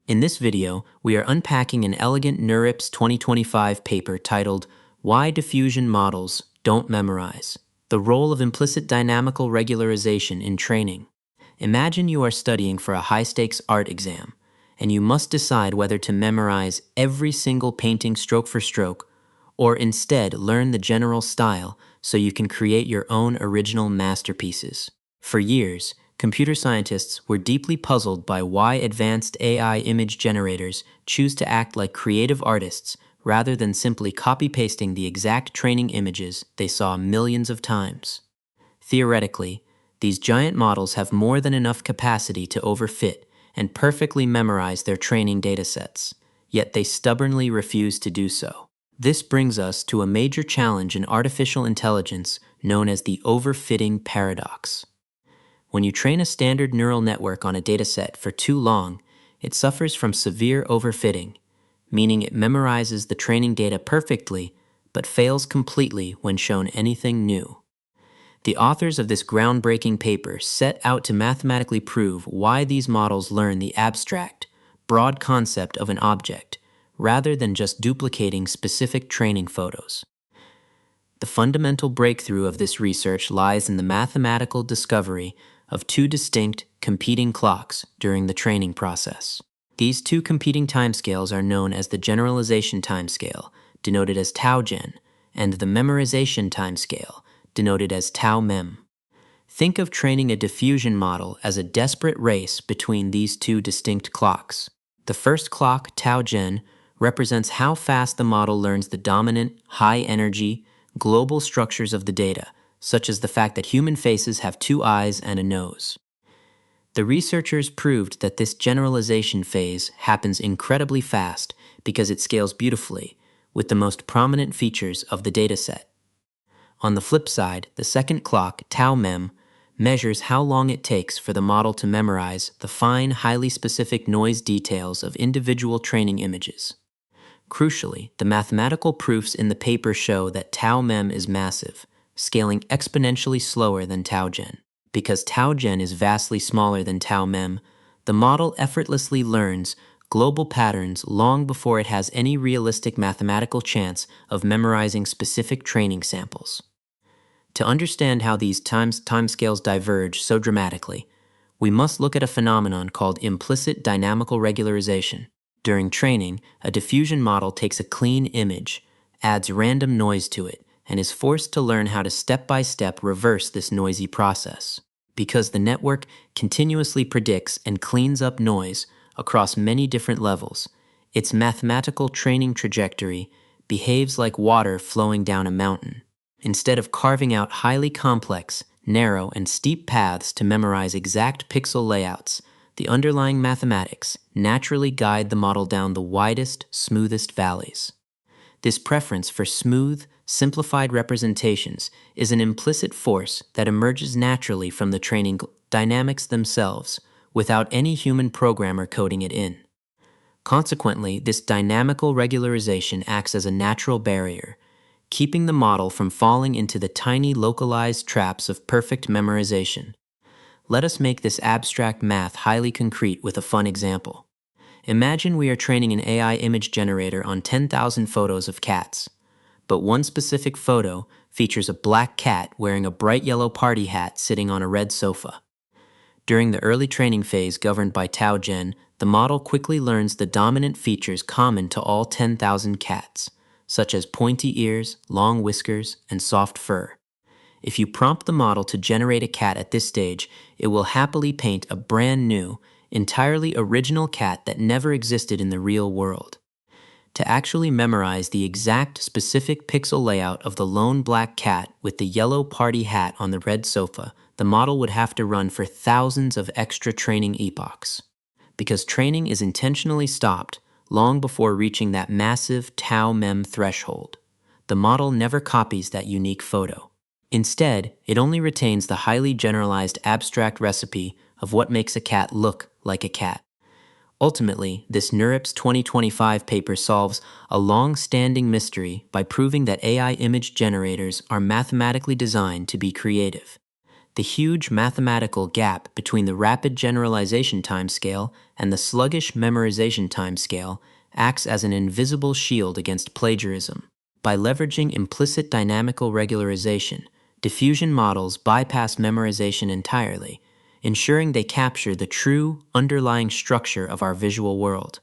In this video, we are unpacking an elegant NeurIPS 2025 paper titled Why Diffusion Models Don't Memorize: The Role of Implicit Dynamical Regularization in Training. Imagine you are studying for a high-stakes art exam, and you must decide whether to memorize every single painting stroke for stroke, or instead learn the general style so you can create your own original masterpieces. For years, computer scientists were deeply puzzled by why advanced AI image generators choose to act like creative artists rather than simply copy-pasting the exact training images they saw millions of times. Theoretically, these giant models have more than enough capacity to overfit and perfectly memorize their training datasets, yet they stubbornly refuse to do so. This brings us to a major challenge in artificial intelligence known as the overfitting paradox. When you train a standard neural network on a dataset for too long, it suffers from severe overfitting, meaning it memorizes the training data perfectly but fails completely when shown anything new. The authors of this groundbreaking paper set out to mathematically prove why these models learn the abstract, broad concept of an object, rather than just duplicating specific training photos. The fundamental breakthrough of this research lies in the mathematical discovery of two distinct, competing clocks during the training process. These two competing timescales are known as the generalization timescale, denoted as tau-gen, and the memorization timescale, denoted as tau-mem. Think of training a diffusion model as a desperate race between these two distinct clocks. The first clock, tau-gen, represents how fast the model learns the dominant, high-energy, global structures of the data, such as the fact that human faces have two eyes and a nose. The researchers proved that this generalization phase happens incredibly fast because it scales beautifully with the most prominent features of the dataset. On the flip side, the second clock, tau-mem, measures how long it takes for the model to memorize the fine, highly specific noise details of individual training images. Crucially, the mathematical proofs in the paper show that tau-mem is massive, scaling exponentially slower than tau-gen. Because tau-gen is vastly smaller than tau-mem, the model effortlessly learns global patterns long before it has any realistic mathematical chance of memorizing specific training samples. To understand how these timescales diverge so dramatically, we must look at a phenomenon called implicit dynamical regularization. During training, a diffusion model takes a clean image, adds random noise to it, and is forced to learn how to step-by-step reverse this noisy process. Because the network continuously predicts and cleans up noise across many different levels, its mathematical training trajectory behaves like water flowing down a mountain. Instead of carving out highly complex, narrow, and steep paths to memorize exact pixel layouts, the underlying mathematics naturally guide the model down the widest, smoothest valleys. This preference for smooth, simplified representations is an implicit force that emerges naturally from the training dynamics themselves, without any human programmer coding it in. Consequently, this dynamical regularization acts as a natural barrier, keeping the model from falling into the tiny localized traps of perfect memorization. Let us make this abstract math highly concrete with a fun example. Imagine we are training an AI image generator on 10,000 photos of cats, but one specific photo features a black cat wearing a bright yellow party hat sitting on a red sofa. During the early training phase governed by tau-gen, the model quickly learns the dominant features common to all 10,000 cats, such as pointy ears, long whiskers, and soft fur. If you prompt the model to generate a cat at this stage, it will happily paint a brand new, entirely original cat that never existed in the real world. To actually memorize the exact specific pixel layout of the lone black cat with the yellow party hat on the red sofa, the model would have to run for thousands of extra training epochs. Because training is intentionally stopped long before reaching that massive tau-mem threshold, the model never copies that unique photo. Instead, it only retains the highly generalized abstract recipe of what makes a cat look like a cat. Ultimately, this NeurIPS 2025 paper solves a long-standing mystery by proving that AI image generators are mathematically designed to be creative. The huge mathematical gap between the rapid generalization timescale and the sluggish memorization timescale acts as an invisible shield against plagiarism. By leveraging implicit dynamical regularization, diffusion models bypass memorization entirely, ensuring they capture the true, underlying structure of our visual world.